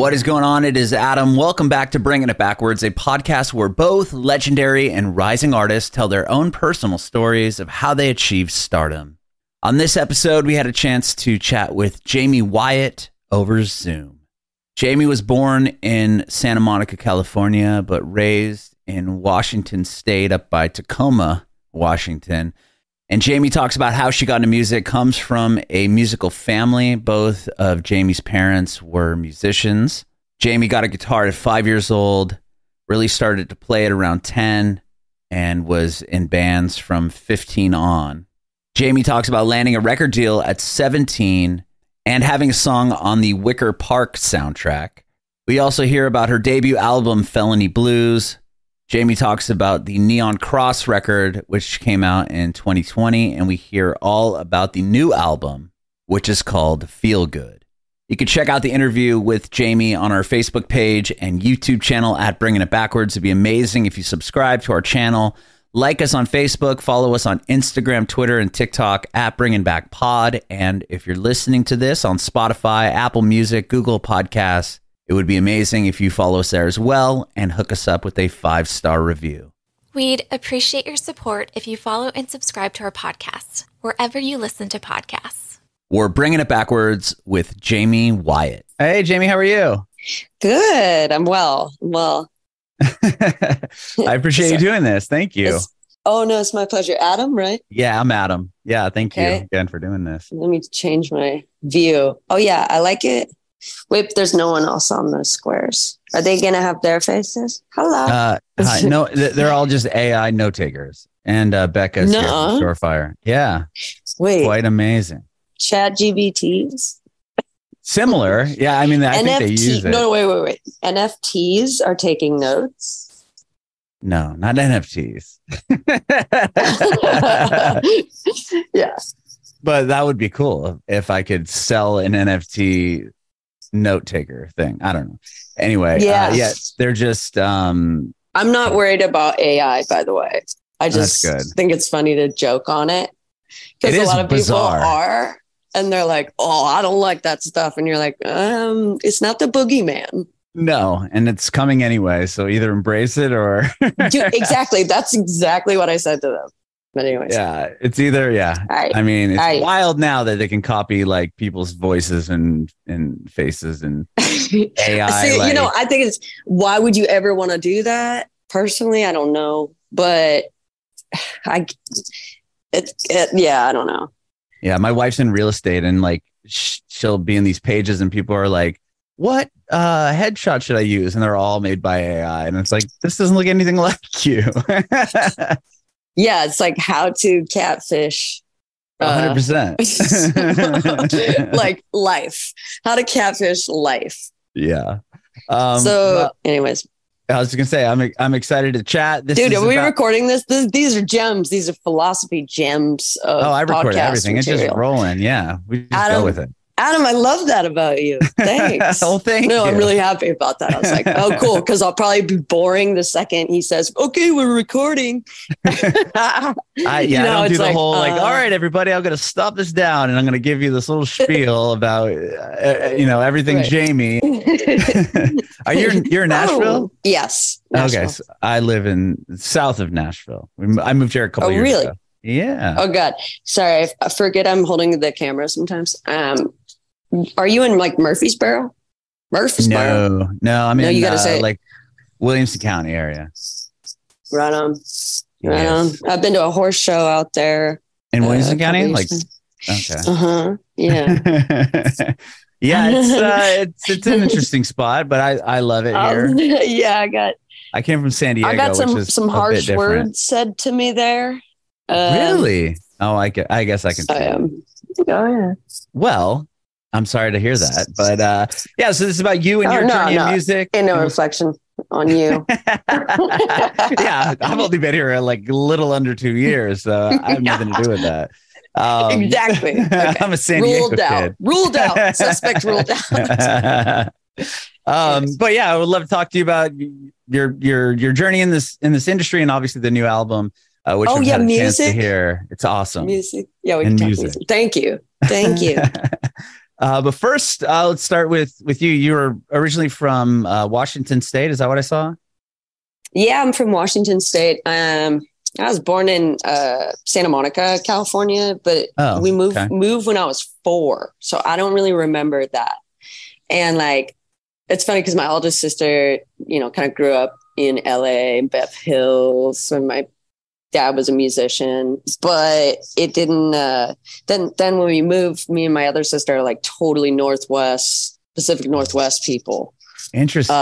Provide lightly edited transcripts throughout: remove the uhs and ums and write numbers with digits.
What is going on? It is Adam. Welcome back to Bringing It Backwards, a podcast where both legendary and rising artists tell their own personal stories of how they achieved stardom. On this episode, we had a chance to chat with Jaime Wyatt over Zoom. Jaime was born in Santa Monica, California, but raised in Washington State up by Tacoma, Washington. And Jaime talks about how she got into music, comes from a musical family. Both of Jaime's parents were musicians. Jaime got a guitar at 5 years old, really started to play it around 10, and was in bands from 15 on. Jaime talks about landing a record deal at 17 and having a song on the Wicker Park soundtrack. We also hear about her debut album, Felony Blues. Jaime talks about the Neon Cross record, which came out in 2020, and we hear all about the new album, which is called Feel Good. You can check out the interview with Jaime on our Facebook page and YouTube channel at Bringing It Backwards. It'd be amazing if you subscribe to our channel, like us on Facebook, follow us on Instagram, Twitter, and TikTok at Bringing Back Pod. And if you're listening to this on Spotify, Apple Music, Google Podcasts, it would be amazing if you follow us there as well and hook us up with a 5-star review. We'd appreciate your support if you follow and subscribe to our podcast, wherever you listen to podcasts. We're Bringing It Backwards with Jaime Wyatt. Hey, Jaime, how are you? Good. I'm well. I appreciate you doing this. Thank you. It's my pleasure. Adam, right? Yeah, I'm Adam. Yeah, thank you again for doing this. Let me change my view. Oh, yeah, I like it. Wait, there's no one else on those squares. Are they going to have their faces? Hello. Hi. No, they're all just AI note takers. And Becca's here from Shorefire. Yeah. Wait. Quite amazing. Chat GBTs? Similar. Yeah, I mean, I think they use it. No, wait. NFTs are taking notes? No, not NFTs. Yeah. But that would be cool if I could sell an NFT note taker thing. I don't know. Anyway, they're just I'm not worried about AI, by the way. I just think it's funny to joke on it, because a lot of people are, and they're like, oh, I don't like that stuff, and you're like, it's not the boogeyman. No, and it's coming anyway, so either embrace it or exactly. That's exactly what I said to them. But anyways, yeah, it's either I mean, it's wild now that they can copy like people's voices and faces and AI. See, I think it's, why would you ever want to do that? Personally, I don't know, but I don't know. Yeah, my wife's in real estate, and like she'll be in these pages, and people are like, "What headshot should I use?" And they're all made by AI, and it's like, this doesn't look anything like you. Yeah, it's like how to catfish. 100%. Like life. How to catfish life. Yeah. Anyways. I was going to say, I'm excited to chat. Dude, are we recording this? These are gems. These are philosophy gems of I record everything. Material. It's just rolling. Yeah. We just go with it. Adam, I love that about you. Thanks. Oh, thank you. I'm really happy about that. I was like, oh, cool. Because I'll probably be boring the second he says, okay, we're recording. I don't do the whole all right, everybody, I'm going to stop this down and I'm going to give you this little spiel about, everything. Right. Jaime. You're in Nashville? Oh, yes. Nashville. Okay. So I live in south of Nashville. I moved here a couple years ago. Yeah. Oh, God. Sorry. I forget I'm holding the camera sometimes. Are you in like Murfreesboro? No. I mean, you gotta say like Williamson County area. Right on. Right on. I've been to a horse show out there. In Williamson County? Like, okay. Yeah. Yeah, it's an interesting spot, but I love it here. Yeah, I came from San Diego. I got some harsh words said to me there. Really? Oh, I guess I can say Oh, yeah. Well, I'm sorry to hear that, but so this is about you and your journey in music. And no reflection on you. Yeah, I've only been here like a little under 2 years, so I have nothing to do with that. Exactly. Okay. I'm a San Diego kid. Ruled out. Suspect ruled out. But yeah, I would love to talk to you about your journey in this industry, and obviously the new album, which I've had a chance to hear. It's awesome. Music. Yeah, we can talk music. Thank you. But first, let's start with you. You were originally from Washington State. Is that what I saw? Yeah, I'm from Washington State. I was born in Santa Monica, California, but we moved when I was 4. So I don't really remember that. And like, it's funny because my oldest sister, kind of grew up in LA, Beth Hills, when my dad was a musician, but it didn't, then when we moved, me and my other sister are like totally Pacific Northwest people. Interesting.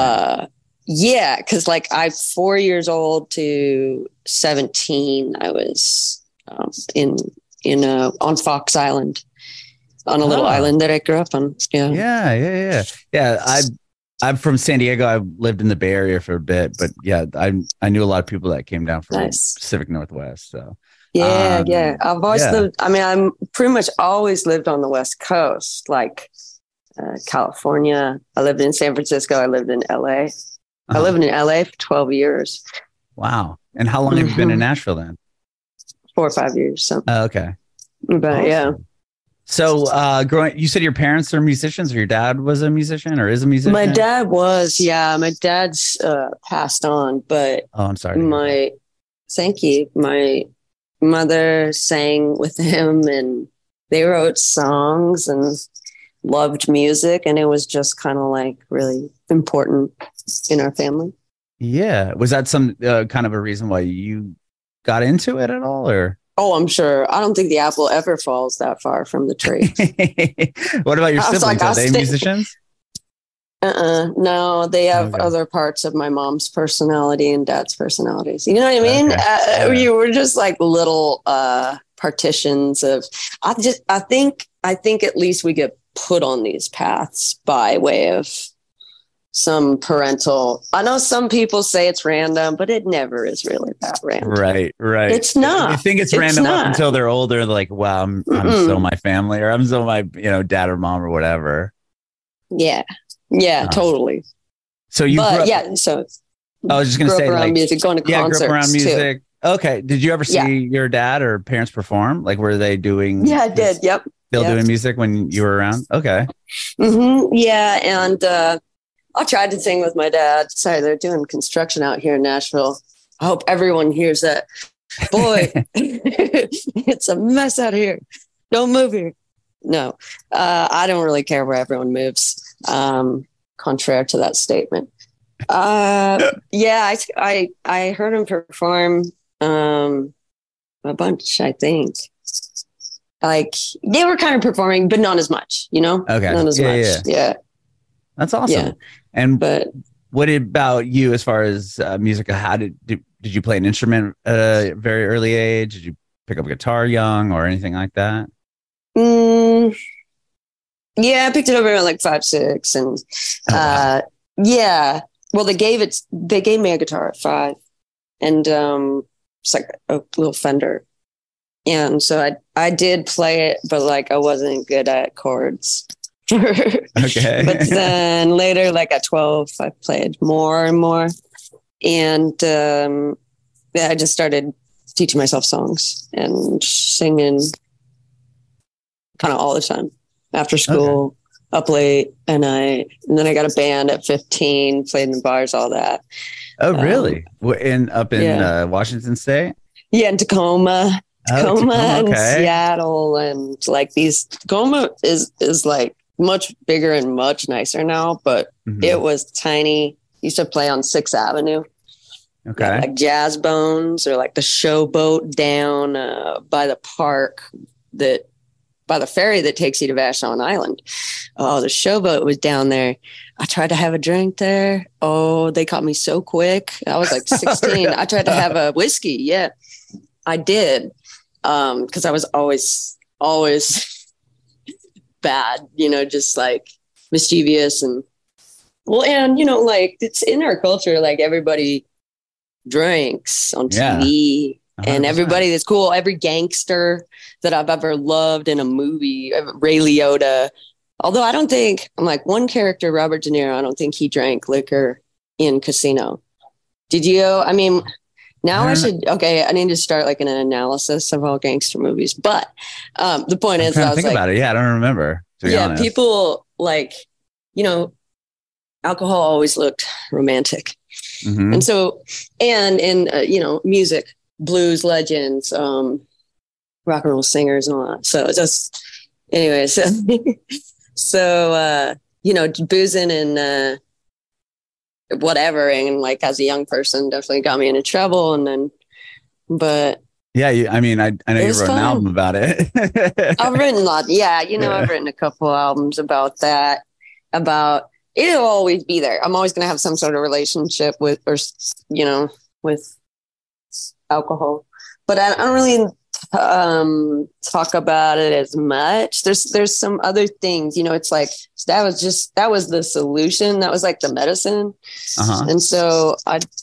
Yeah, because like I'm 4 years old to 17, I was on Fox Island, on a little island that I grew up on. Yeah. I'm from San Diego. I lived in the Bay Area for a bit, but yeah, I knew a lot of people that came down from Pacific Northwest. So yeah. I've always lived. I mean, I'm pretty much always lived on the West Coast, like California. I lived in San Francisco. I lived in LA. I lived in LA for 12 years. Wow. And how long have you been in Nashville then? 4 or 5 years. So. Okay. But awesome. Yeah. So you said your parents are musicians, or your dad was a musician or is a musician? My dad was, yeah. My dad's passed on, but I'm sorry. Thank you. My mother sang with him, and they wrote songs and loved music, and it was just kind of like really important in our family. Yeah. Was that some kind of a reason why you got into it at all, or? Oh, I'm sure. I don't think the apple ever falls that far from the tree. What about your siblings? Are they musicians? No, they have other parts of my mom's personality and dad's personalities. You know what I mean? Okay. You were just like little partitions of. I think at least we get put on these paths by way of some parental. I know some people say it's random, but it never is really that random. Right. It's not. I think it's random up until they're older. They're like, wow, I'm so my family, or I'm so my dad or mom or whatever. Yeah, totally. So you, So I was just gonna say, around like, music, going to concerts. Grew up around music. Too. Okay. Did you ever see your dad or parents perform? Like, were they doing? Yeah, I did. Yep. Still doing music when you were around? Okay. Yeah, and. I tried to sing with my dad. Sorry, they're doing construction out here in Nashville. I hope everyone hears that. Boy, it's a mess out here. Don't move here. No, I don't really care where everyone moves. Contrary to that statement. Yeah, I heard him perform a bunch, I think. Like they were kind of performing, but not as much, Okay. Not as much. Yeah. That's awesome. Yeah. But what about you as far as music? How did you play an instrument at a very early age? Did you pick up a guitar young or anything like that? Yeah, I picked it up around like 5, 6. And yeah. Well, they gave me a guitar at 5, and it's like a little Fender. And so I did play it, but like I wasn't good at chords. Okay. But then later, like at 12, I played more and more. And I just started teaching myself songs and singing kind of all the time after school, up late. And then I got a band at 15, played in the bars, all that. Oh, really? Up in Washington State? Yeah, in Tacoma. And Seattle, and like Tacoma is like much bigger and much nicer now, but it was tiny. Used to play on 6th Avenue. Okay. Like Jazz Bones or like the Showboat down by the park by the ferry that takes you to Vashon Island. Oh, the Showboat was down there. I tried to have a drink there. Oh, they caught me so quick. I was like 16. I tried to have a whiskey. Yeah, I did. Because I was always bad, just like mischievous and like it's in our culture, like everybody drinks on TV and everybody that's cool, every gangster that I've ever loved in a movie, Ray Liotta. Although I don't think, I'm like one character, Robert De Niro, I don't think he drank liquor in Casino. Did you? I mean, now I need to start like an analysis of all gangster movies. But the point is, I was think about it. Yeah, I don't remember. be honest. People like, alcohol always looked romantic. Mm-hmm. And so, and in, music, blues legends, rock and roll singers and all that. So just, anyways, boozing and whatever. And like as a young person, definitely got me into trouble. And then, but yeah, I know you wrote an album about it. I've written a lot. Yeah. I've written a couple albums about that, about it'll always be there. I'm always going to have some sort of relationship with alcohol, but I don't really talk about it as much. There's some other things, it's like that was the solution. That was like the medicine. And so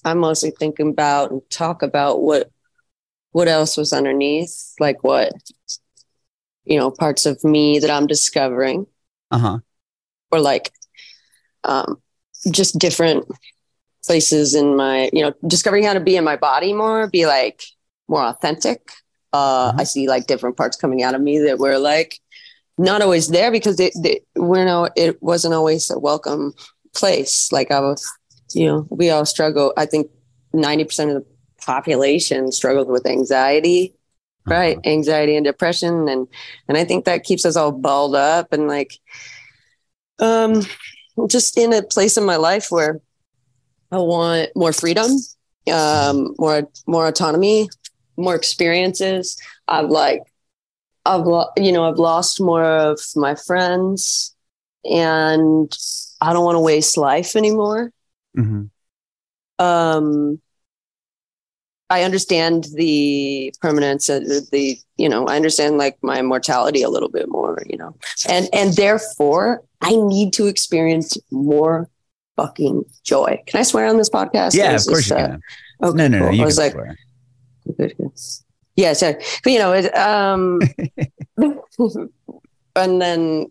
I'm mostly thinking about and talk about what else was underneath, like what, parts of me that I'm discovering, or like just different places in my, discovering how to be in my body more, be like more authentic. I see like different parts coming out of me that were like not always there because it wasn't always a welcome place. Like I was, we all struggle. I think 90% of the population struggled with anxiety, right? Anxiety and depression. And I think that keeps us all balled up and like, just in a place in my life where I want more freedom, more autonomy, more experiences. I've lost more of my friends and I don't want to waste life anymore. I understand the permanence of I understand like my mortality a little bit more, and therefore I need to experience more fucking joy. Can I swear on this podcast? Yeah, of course you can. Okay, no, cool. you I was can like, swear. Good. Yeah, so, but and then,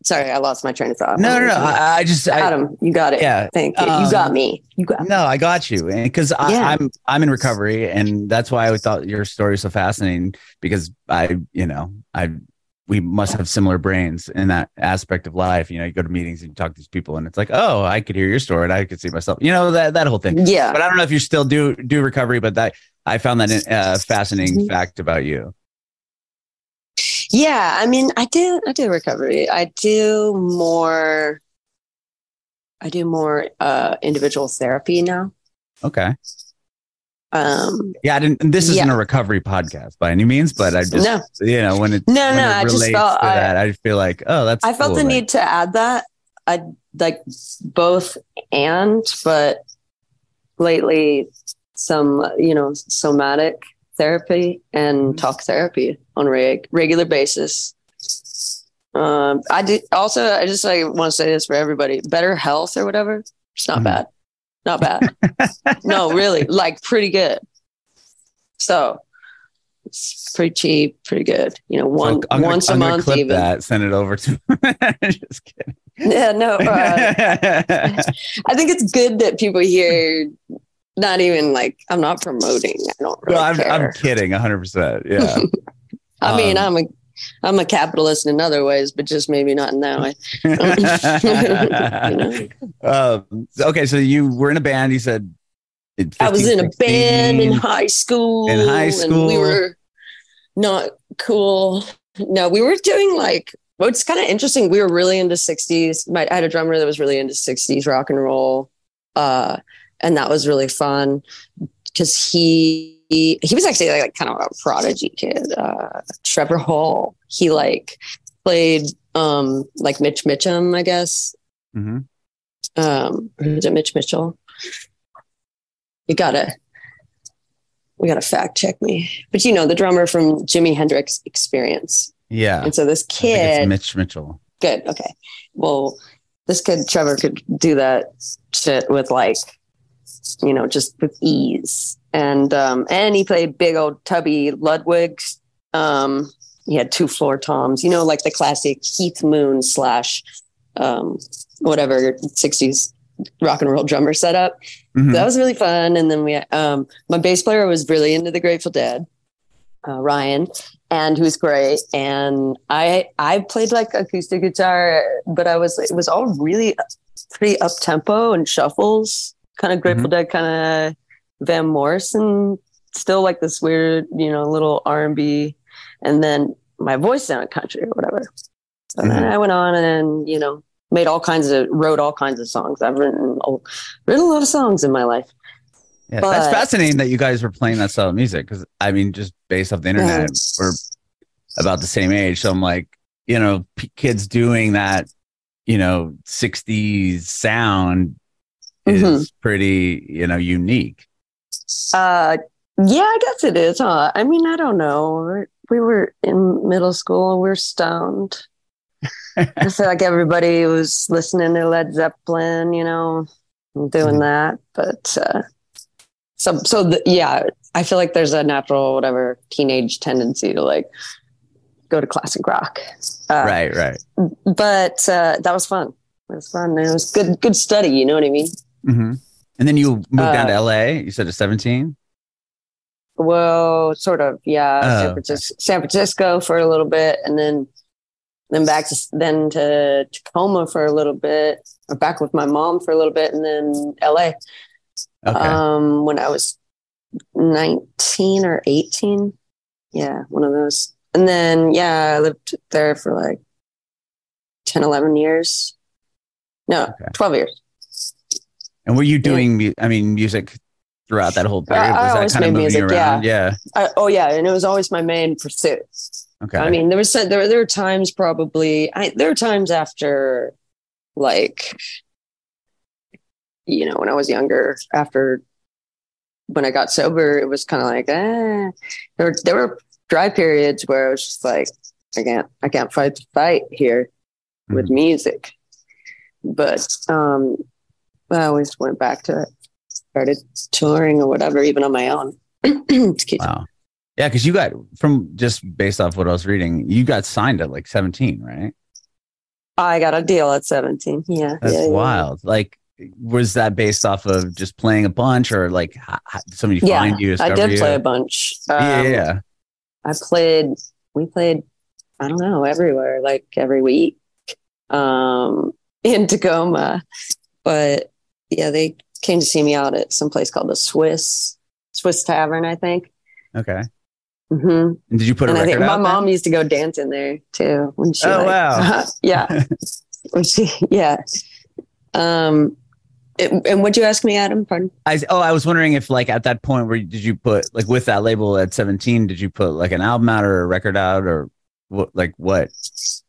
sorry, I lost my train of thought. No. Adam, you got it. Yeah, thank you. You got me. No, I got you, because I'm in recovery, and that's why I thought your story was so fascinating because we must have similar brains in that aspect of life. You go to meetings and you talk to these people, and it's like, oh, I could hear your story, and I could see myself. That whole thing. Yeah. But I don't know if you still do recovery, but that I found that fascinating fact about you. Yeah, I mean, I do recovery. I do more individual therapy now. Okay. This isn't a recovery podcast by any means, but I just when it relates to that, I feel like, oh, that's. I felt the need to add that. I like both but got some somatic therapy and talk therapy on a regular basis. I do also, I just want to say this for everybody, better health or whatever. It's not bad. Not bad. No, really, like pretty good. So it's pretty cheap, pretty good. Once a month. Clip even that, send it over to. Just kidding. Yeah, no. I think it's good that people hear. Not even like I'm not promoting. I don't really care. I'm kidding. 100%. Yeah. I mean, I'm a capitalist in other ways, but just maybe not in that way. Okay, so you were in a band. You said 15, I was in a band in high school. And we were not cool. No, we were doing it's kind of interesting. We were really into 60s. I had a drummer that was really into 60s rock and roll. And that was really fun because he was actually like kind of a prodigy kid. Trevor Hall. He played like Mitch Mitchum, I guess. Mm-hmm. Is it Mitch Mitchell? We gotta fact check me. But the drummer from Jimi Hendrix Experience. Yeah. And so this kid, it's Mitch Mitchell. Good. Okay. Well, this kid Trevor could do that shit with just with ease. And he played big old tubby Ludwigs. He had 2 floor toms, like the classic Keith Moon / whatever 60s rock and roll drummer setup. Mm-hmm. So that was really fun. And then we my bass player was really into the Grateful Dead, Ryan. and who's great. And I played like acoustic guitar, but it was all really pretty up tempo and shuffles, kind of Grateful Dead, kind of Van Morrison, still like this weird, little R&B. And then my voice sounded country or whatever. So then I went on and then, wrote all kinds of songs. I've written a lot of songs in my life. Yeah, that's fascinating that you guys were playing that style of music, because I mean, just based off the internet, we're about the same age. So I'm like, kids doing that, 60s sound is pretty, unique. Yeah, I guess it is, huh? I mean, I don't know. We were in middle school and we were stoned. I feel like everybody was listening to Led Zeppelin, doing that. But I feel like there's a natural, whatever, teenage tendency to like go to classic rock. Right. But that was fun. It was fun. It was good study. You know what I mean? Mm-hmm. And then you moved down to LA. You said at 17. Well, sort of, yeah. San Francisco for a little bit, and then back to Tacoma for a little bit, or back with my mom for a little bit, and then LA. Okay. When I was 19 or 18. Yeah, one of those. And then, I lived there for like 10, 11 years. No, 12 years. And were you doing, music throughout that whole period? Was that kind of moving music, around? Yeah. And it was always my main pursuit. Okay. I mean, there were times probably, there were times after, like, when I was younger, after when I got sober, it was kind of like, there were dry periods where I was just like, I can't fight the fight here with music. But I always went back to it, started touring or whatever, even on my own. Wow. Yeah, because you got, from just based off what I was reading, you got signed at like 17, right? I got a deal at 17. Yeah. That's wild. Yeah. Like, was that based off of just playing a bunch, or like somebody find you? I did play a bunch. We played, I don't know, everywhere, like every week in Tacoma. But yeah, they came to see me out at some place called the Swiss Tavern, I think. Okay. Mm-hmm. And did you put a record out? My mom used to go dance in there too. When she wow. Yeah. And what'd you ask me, Adam? Pardon? I was wondering if, like, at that point, did you put, like, with that label at 17, did you put like an album out or a record out, or what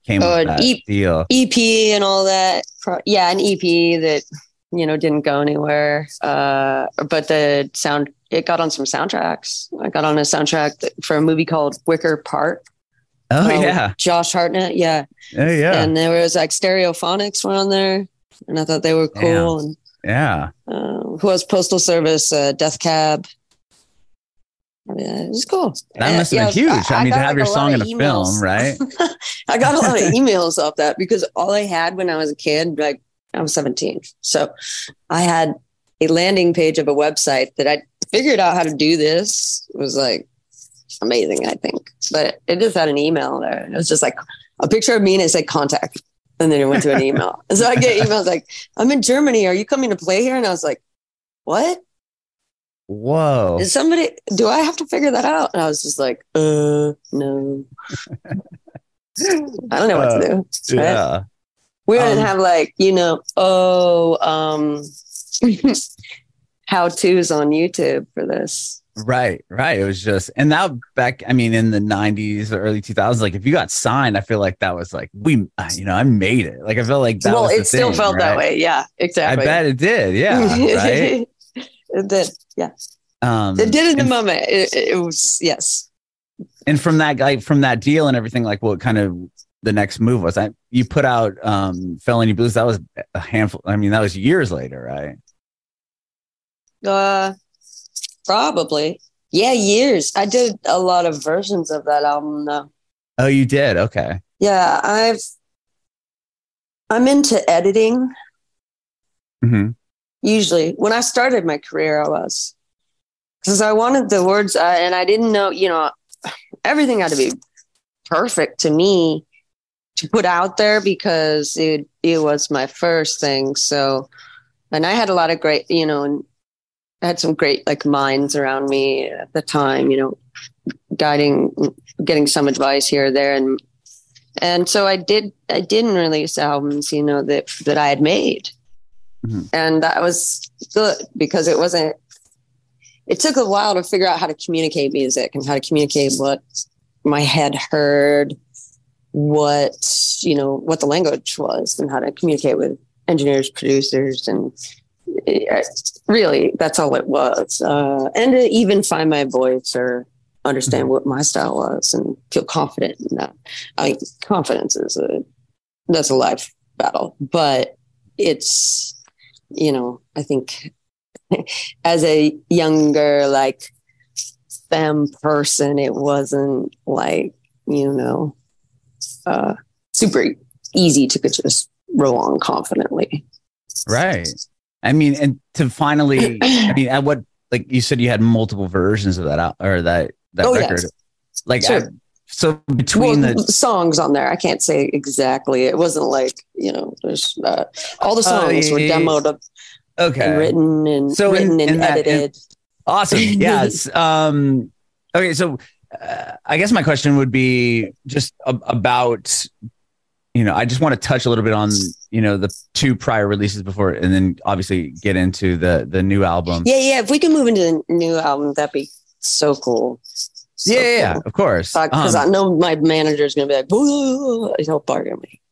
came with that deal? EP and all that. An EP that, didn't go anywhere. But the sound, it got on some soundtracks. I got on a soundtrack for a movie called Wicker Park. Oh, yeah. Josh Hartnett. Yeah. Oh, yeah. And there was like Stereophonics were on there, and I thought they were cool. Damn. Yeah. Who was Postal Service, Death Cab. It was cool. That must have been huge. I mean, to have your song in a film, right? I got a lot of emails off that, because all I had when I was a kid, like, I was 17. So I had a landing page of a website that I figured out how to do this. It was like amazing, I think. But it just had an email there. It was just like a picture of me and it said contact. And then it went to an email. And so I get emails like, I'm in Germany. Are you coming to play here? And I was like, what? Whoa. Do I have to figure that out? And I was just like, no. I don't know what to do. Yeah. Right? We didn't have like, how-tos on YouTube for this. Right. It was just, and now back, I mean, in the 90s or early 2000s, like, if you got signed, I feel like that was like, I made it. Like, I felt like that was the it still thing, felt right? that way. Yeah, exactly. I bet it did. Yeah. Right. It did. Yeah. It did in the moment. It was, yes. And from that deal and everything, like, what kind of the next move was? You put out Felony Blues. That was a handful. I mean, that was years later, right? Probably. Yeah, years. I did a lot of versions of that album, though. Oh, you did? Okay. Yeah, I'm into editing. Mm-hmm. Usually, when I started my career, I was, because I wanted the words, and I didn't know, everything had to be perfect to me to put out there because it was my first thing. So, and I had a lot of great, and I had some great like minds around me at the time, getting some advice here or there. And so I didn't release albums, that I had made. Mm-hmm. And that was good because it took a while to figure out how to communicate music and how to communicate what my head heard, what the language was, and how to communicate with engineers, producers, and really that's all it was. And to even find my voice or understand what my style was and feel confident in that. I mean, confidence that's a life battle, but it's, I think as a younger, like femme person, it wasn't like, super easy to just roll on confidently. Right. I mean, and to finally, at what, like you said, you had multiple versions of that out or that record. Yes. Like, sure. So between the songs on there, I can't say exactly. It wasn't like, there's all the songs were demoed and written and edited. Awesome. Yes. Okay. So I guess my question would be just about, I just want to touch a little bit on, the two prior releases before, and then obviously get into the new album. Yeah. If we can move into the new album, that'd be so cool. Cool. Of course. Because I know my manager is going to be like, he'll bargain me.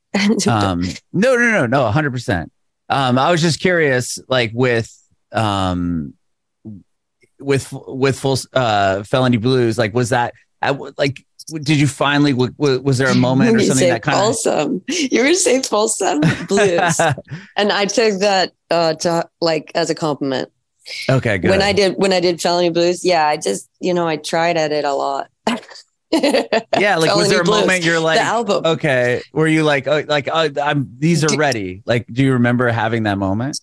No, 100%. I was just curious, like with full Felony Blues, like was that like? Did you finally? Was there a moment or something that kind of? You were going to say Folsom Blues, and I took that to like as a compliment. Okay, good. When I did Felony Blues, yeah, I just I tried at it a lot. Yeah, like was there a moment you're like, the album. Okay, were you like, these are ready? Like, do you remember having that moment?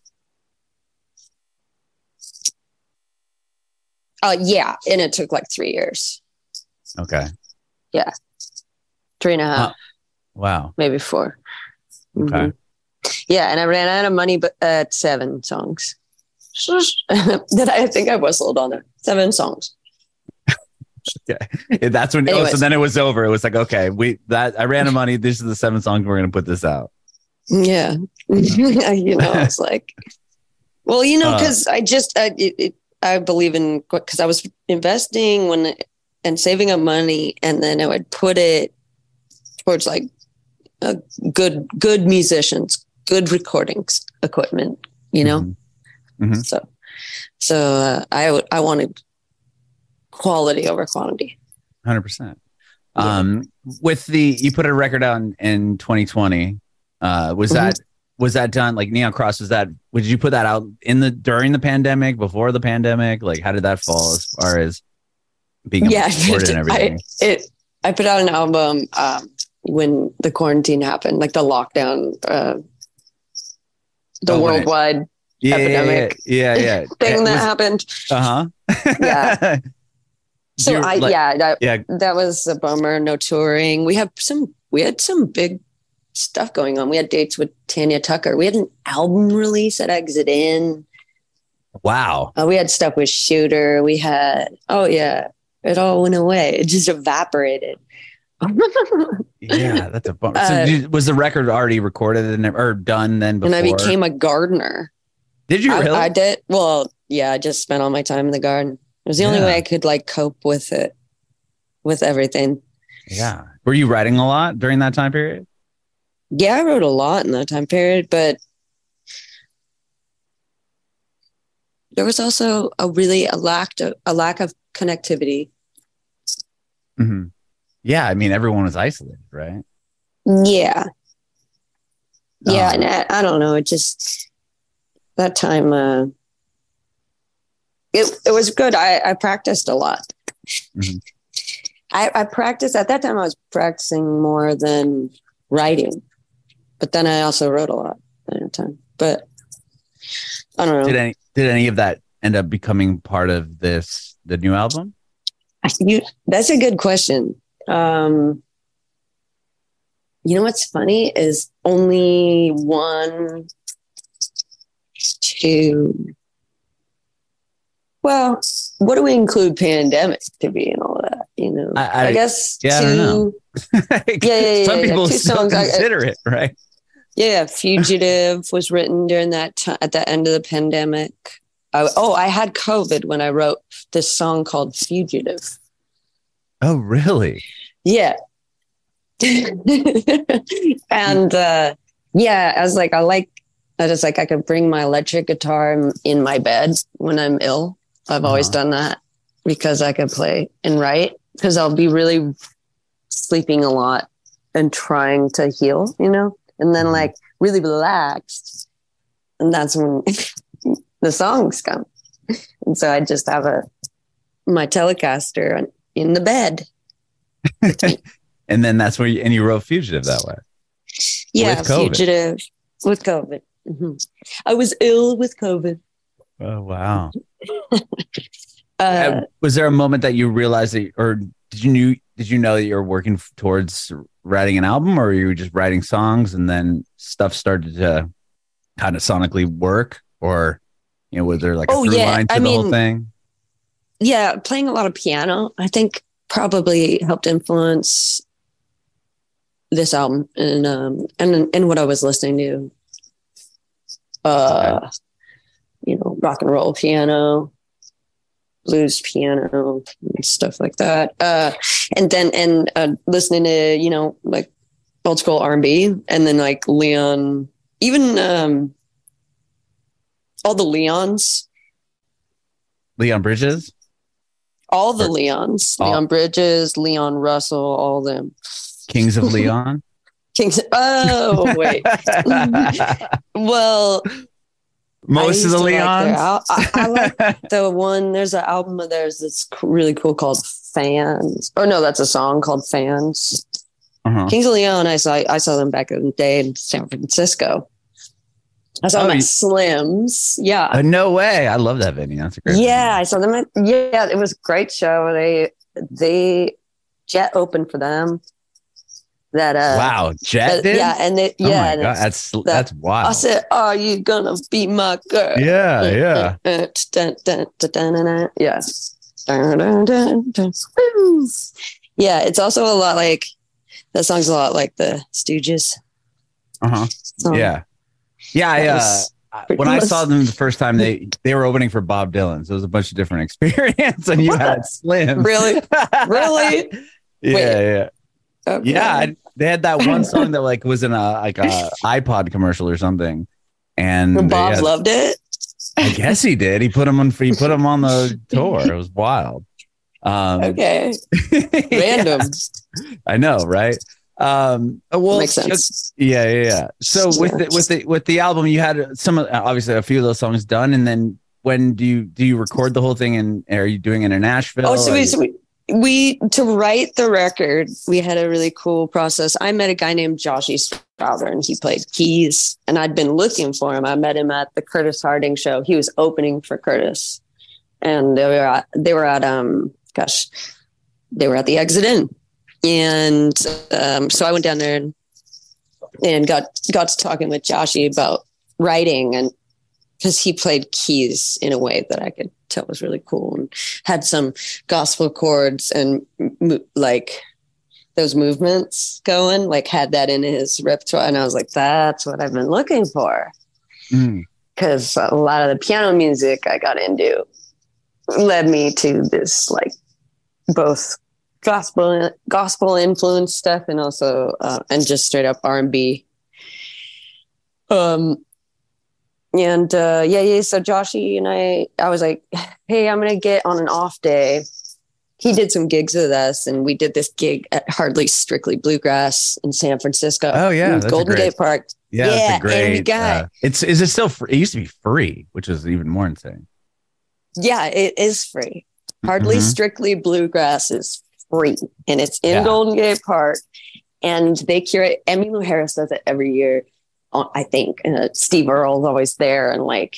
Yeah, and it took like 3 years. Okay. Yeah, 3.5. Wow. Maybe 4. Okay. Mm-hmm. Yeah, and I ran out of money, but at 7 songs. That I think I whistled on it. 7 songs. Okay. That's when. So then it was over. It was like, okay, I ran out of money. These are the 7 songs. We're going to put this out. Yeah. I was like, well, because I believe in, because I was investing and saving up money, and then I would put it towards like good musicians, good recordings equipment, Mm-hmm. Mm-hmm. So I wanted quality over quantity. 100%. With you put a record out in 2020. Was that done like Neon Cross? Did you put that out during the pandemic, before the pandemic? Like, how did that fall as far as being recorded and everything? I put out an album when the quarantine happened, like the lockdown, worldwide epidemic thing that happened. Yeah. So that was a bummer. No touring. We had some big stuff going on. We had dates with Tanya Tucker. We had an album release at Exit In. Wow. We had stuff with Shooter. We had, it all went away. It just evaporated. Yeah, that's a bummer. So was the record already recorded or done then before? And I became a gardener. Did you really? I did. Well, yeah, I just spent all my time in the garden. It was the only way I could like cope with it, with everything. Yeah. Were you writing a lot during that time period? Yeah, I wrote a lot in that time period, but there was also a lack of connectivity. Mm-hmm. Yeah, I mean, everyone was isolated, right? Yeah. Yeah, and I don't know. It just that time. It was good. I practiced a lot. Mm-hmm. I practiced at that time. I was practicing more than writing, but then I also wrote a lot at the time. But I don't know. Did any of that end up becoming part of the new album? That's a good question. You know what's funny is only 1, 2. Well, what do we include pandemic to be and all that? You know, I guess 2. I don't know. Some people 2 songs consider it, right? Yeah, Fugitive was written during that time at the end of the pandemic. I had COVID when I wrote this song called Fugitive. Oh, really? Yeah. And I could bring my electric guitar in my bed when I'm ill. I've always done that because I could play and write, because I'll be really sleeping a lot and trying to heal, you know, and then like really relaxed. And that's when the songs come. And so I just have my Telecaster in the bed. And then that's where you wrote Fugitive that way. Yeah, Fugitive with COVID. Mm-hmm. I was ill with COVID. Oh, wow. Was there a moment that you realized that, or did you know that you were working towards writing an album, or you were just writing songs and then stuff started to kind of sonically work? Or, you know, was there like a through line to the whole thing? Yeah, playing a lot of piano, I think probably helped influence this album and what I was listening to. You know, rock and roll piano, blues piano, and stuff like that. And listening to, you know, like old school R&B, and then like Leon, even all the Leons. Leon Bridges? All the Leons. Leon Bridges, Leon Russell, all them. Kings of Leon? Oh, wait. Well, most of the Leons. I like the one. There's an album of theirs that's really cool called Fans. Or no, that's a song called Fans. Kings of Leon. I saw them back in the day in San Francisco. I saw them at Slim's. Yeah. No way. I love that venue. That's a great. Yeah, venue. I saw them it was a great show. They Jet opened for them. Wow, Jet did? Yeah, and oh my God, that's wild. I said, "Are you gonna be my girl?" Yeah. Yeah. Yeah, it's also a lot like that song's a lot like the Stooges. Yeah. When I saw them the first time, they were opening for Bob Dylan, so it was a bunch of different experience. And you had Slim. Really? Yeah. Okay. Yeah, they had that one song that like was in a iPod commercial or something, and Bob loved it. I guess he did. He put him on the tour. It was wild. Okay, random. I know, right? Well, makes sense. Yeah. So with the album, you had obviously a few of those songs done, and then when do you record the whole thing? And are you doing it in Nashville? Oh, so we to write the record, we had a really cool process. I met a guy named Joshy Strother, and he played keys, and I'd been looking for him. I met him at the Curtis Harding show. He was opening for Curtis, and they were at the Exit Inn, and so I went down there and got to talking with Joshy about writing, and because he played keys in a way that I could tell was really cool and had some gospel chords and like those movements going, like had that in his repertoire. And I was like, that's what I've been looking for. Because a lot of the piano music I got into led me to this like both gospel influence stuff and also and just straight up R&B. So Joshy and I was like, hey, I'm going to get on an off day. He did some gigs with us, and we did this gig at Hardly Strictly Bluegrass in San Francisco. Oh, yeah. That's Golden Gate Park. Yeah, that's a great. Is it still free? It used to be free, which is even more insane. Yeah, it is free. Hardly Strictly Bluegrass is free, and it's in Golden Gate Park. And they curate. Emmylou Harris does it every year. I think Steve Earle's always there, and like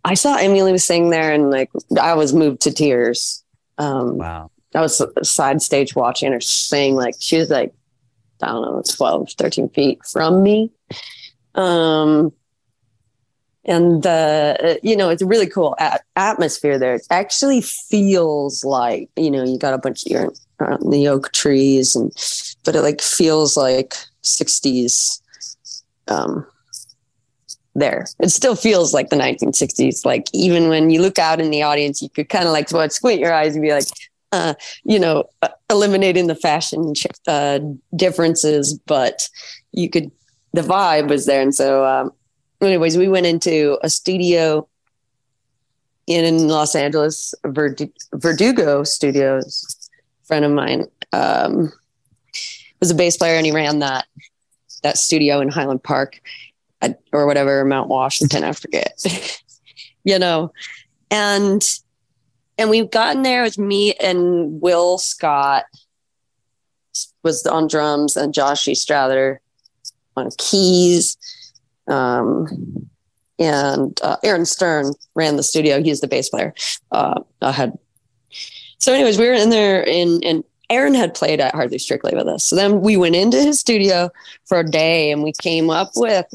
I saw Emmylou sing there, and like I was moved to tears. Wow! I was side stage watching her sing. Like she was like I don't know, 12, 13 feet from me. And it's a really cool atmosphere there. It actually feels like, you got a bunch of your the oak trees, but it like feels like 60s there. It still feels like the 1960s. Like even when you look out in the audience, you could kind of like squint your eyes and be like, eliminating the fashion differences, but the vibe was there. And so, anyways, we went into a studio in Los Angeles, Verdugo Studios. A friend of mine was a bass player, and he ran that studio in Highland Park or whatever, Mount Washington, I forget. And we've gotten there with me and Will Scott was on drums and Josh Strather on keys. And Aaron Stern ran the studio. He's the bass player. So anyways, we were in there and Aaron had played at Hardly Strictly with us. So then we went into his studio for a day and we came up with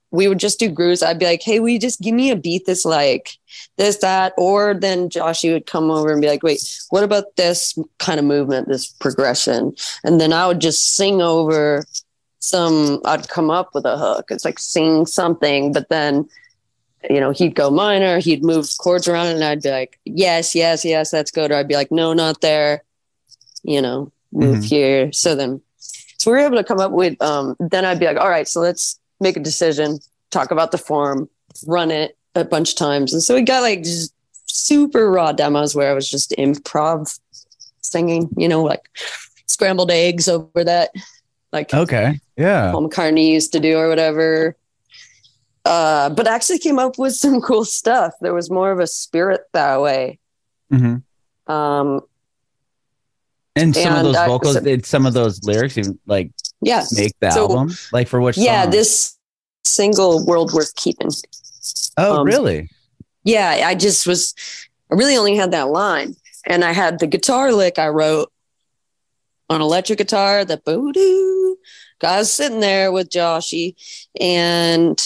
we would just do grooves. I'd be like, hey, will you just give me a beat that's like this, that, or then Joshy would come over and be like, wait, what about this kind of movement, this progression? And then I would just sing over I'd come up with a hook. It's like sing something, but then, he'd go minor, he'd move chords around and I'd be like, yes, that's good. Or I'd be like, no, not there, move here. So we were able to come up with, then I'd be like, all right, so let's make a decision, talk about the form, run it a bunch of times. And so we got like just super raw demos where I was just improv singing, like scrambled eggs over that. Like, okay. Yeah. Paul McCartney used to do or whatever. But actually came up with some cool stuff. There was more of a spirit that way. Mm-hmm. And some of those vocals, did some of those lyrics even make the album? Like for which song? Yeah, this single, World Worth Keeping. Oh, really? Yeah, I really only had that line. And I had the guitar lick I wrote on electric guitar, the boo-doo. I was sitting there with Joshy and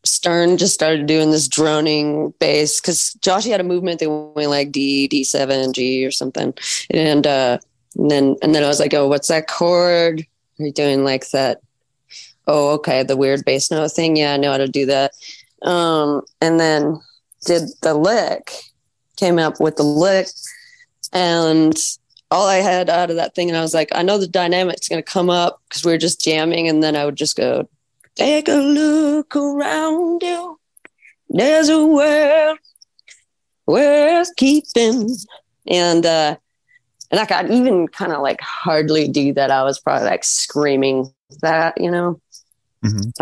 Stern just started doing this droning bass because Joshy had a movement that went like D, D7, G or something. And then I was like, oh, what's that chord? Are you doing like that? Oh, okay. The weird bass note thing. Yeah, I know how to do that. And then did the lick, came up with the lick and all I had out of that thing. And I was like, I know the dynamic's going to come up because we were just jamming. And then I would just go, take a look around you. There's a world worth keeping. And I could even kind of like hardly do that. I was probably like screaming that, I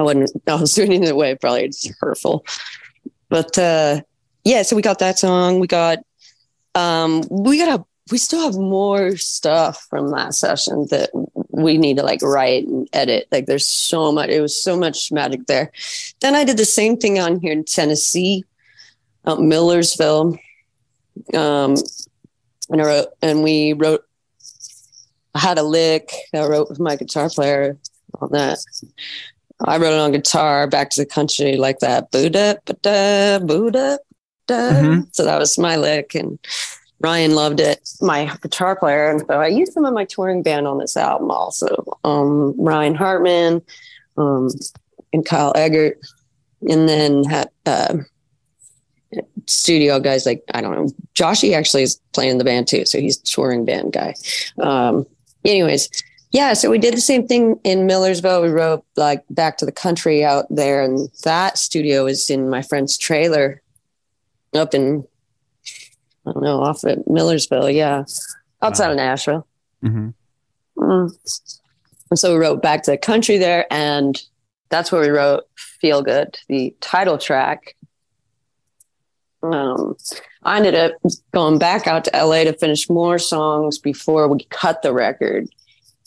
was doing it in a way, probably it's hurtful. But so we got that song. We got, we still have more stuff from that session that we need to like write and edit. Like there's so much, it was so much magic there. Then I did the same thing on here in Tennessee, Millersville. I had a lick that I wrote with my guitar player on that. I wrote it on guitar, Back to the Country, like that. Boo-da, ba-da, boo-da, da. Mm-hmm. So that was my lick, and Ryan loved it, my guitar player. And so I used some of my touring band on this album also. Ryan Hartman and Kyle Eggert. And then had studio guys like, I don't know, Joshy actually is playing in the band too. So he's a touring band guy. Anyways, yeah, so we did the same thing in Millersville. We wrote like Back to the Country out there, and that studio is in my friend's trailer up in, I don't know, off at Millersville. Yeah. Outside of Nashville. Mm-hmm. And so we wrote Back to the Country there, and that's where we wrote Feel Good, the title track. I ended up going back out to LA to finish more songs before we cut the record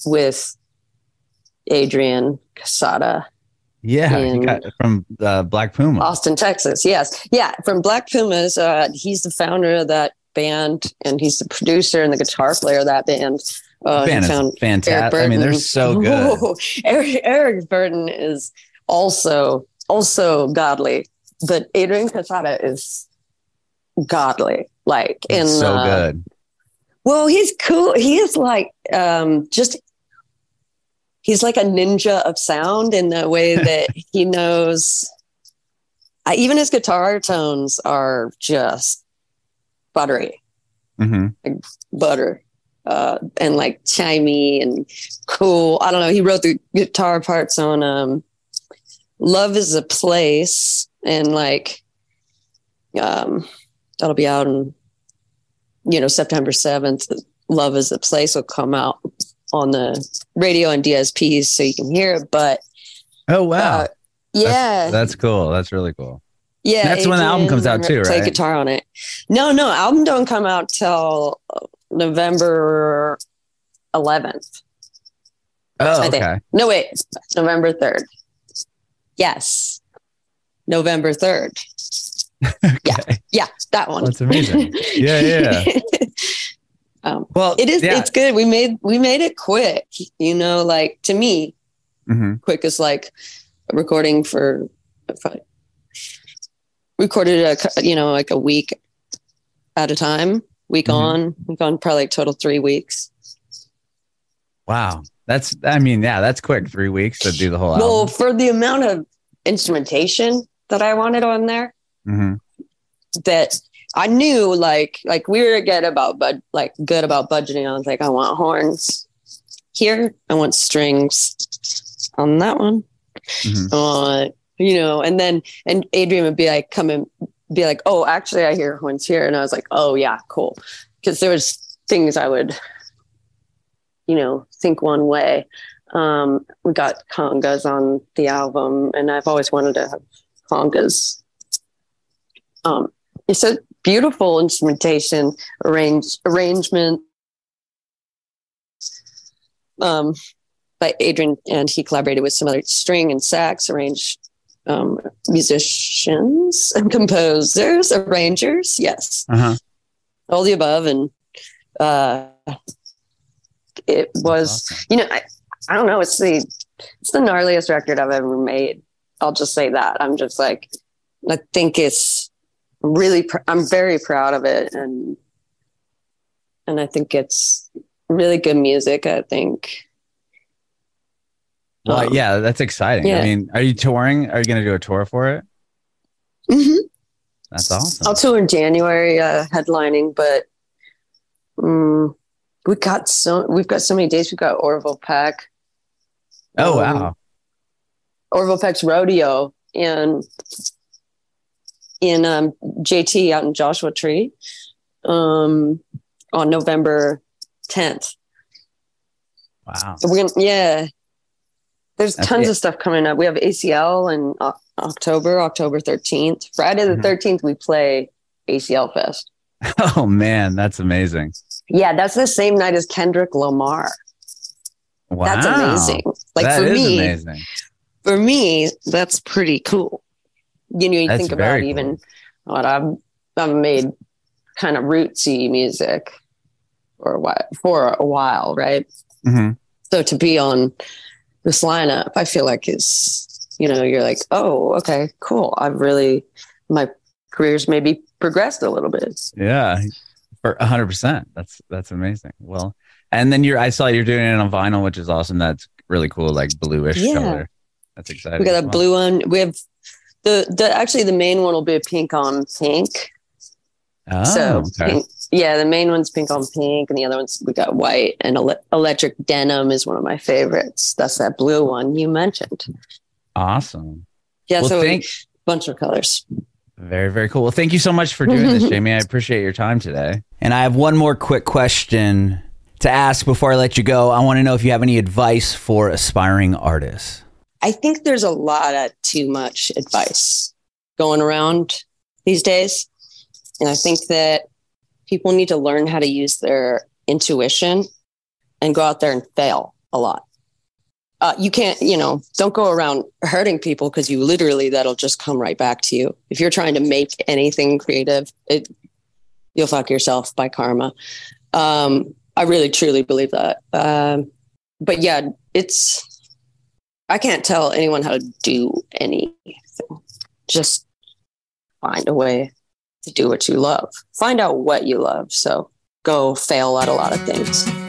with Adrian Quesada. Yeah, he got from Black Pumas. Austin, Texas. Yes. Yeah, from Black Pumas. He's the founder of that band, and he's the producer and the guitar player of that band. Band is fantastic. I mean, they're so good. Oh, Eric Burden is also godly, but Adrian Quesada is godly. Like, he's so good. Well, he's cool. He is like he's like a ninja of sound in the way that he knows. Even his guitar tones are just buttery, like butter, and like chimey and cool. I don't know. He wrote the guitar parts on "Love Is a Place," and like that'll be out in September 7th. "Love Is a Place" will come out on the radio and DSPs, so you can hear it. But oh wow. Yeah, that's cool. That's really cool. Yeah, that's Adrian, when the album comes out too, right? Play guitar on it. No, album don't come out till November 11th. Oh, okay. No, wait, November 3rd. Yes, November 3rd. Okay. Yeah, that one. That's amazing. Yeah. Well, it is. Yeah. It's good. We made it quick. Like to me, quick is like recording for. Recorded like a week at a time, week on, probably total 3 weeks. Wow. That's quick. 3 weeks to do the whole album. Well, for the amount of instrumentation that I wanted on there, that I knew like we were good about budgeting. I was like, I want horns here. I want strings on that one. I want, and Adrian would be like, come and be like, oh, actually I hear horns here. And I was like, oh yeah, cool. Cause there was things I would, think one way. We got congas on the album, and I've always wanted to have congas. It's a beautiful instrumentation arrangement by Adrian, and he collaborated with some other string and sax musicians and composers, arrangers. Yes. All the above. And it was, awesome. I don't know. It's the gnarliest record I've ever made. I'll just say that. I'm just like, I think it's really, I'm very proud of it. And I think it's really good music. I think. Well, yeah, that's exciting. Yeah. I mean, are you touring? Are you going to do a tour for it? That's awesome. I'll tour in January, headlining, but we've got so many dates. We've got Orville Peck. Oh, wow. Orville Peck's rodeo in JT out in Joshua Tree on November 10th. Wow. So there's tons of stuff coming up. We have ACL in October 13th. Friday the 13th, we play ACL Fest. Oh, man, that's amazing. Yeah, that's the same night as Kendrick Lamar. Wow. That's amazing. Like that is amazing. For me, that's pretty cool. You think about even what I've made kind of rootsy music for a while, right? So to be on this lineup, I feel like you're like, oh, okay, cool. My career's maybe progressed a little bit. Yeah, for 100%. That's amazing. Well, and then I saw you're doing it on vinyl, which is awesome. That's really cool, like bluish color. That's exciting. We got a blue one. We have the main one will be a pink on pink. Oh, so okay. Pink, the main one's pink on pink, and the other ones we got white, and electric denim is one of my favorites. That's that blue one you mentioned. Awesome. Yeah, well, so a bunch of colors. Very, very cool. Well, thank you so much for doing this, Jaime. I appreciate your time today. And I have one more quick question to ask before I let you go. I want to know if you have any advice for aspiring artists. I think there's a lot of too much advice going around these days. And I think that people need to learn how to use their intuition and go out there and fail a lot. You can't, don't go around hurting people, because that'll just come right back to you. If you're trying to make anything creative, you'll fuck yourself by karma. I really, truly believe that. But yeah, I can't tell anyone how to do anything. Just find a way to do what you love. Find out what you love. So go fail at a lot of things.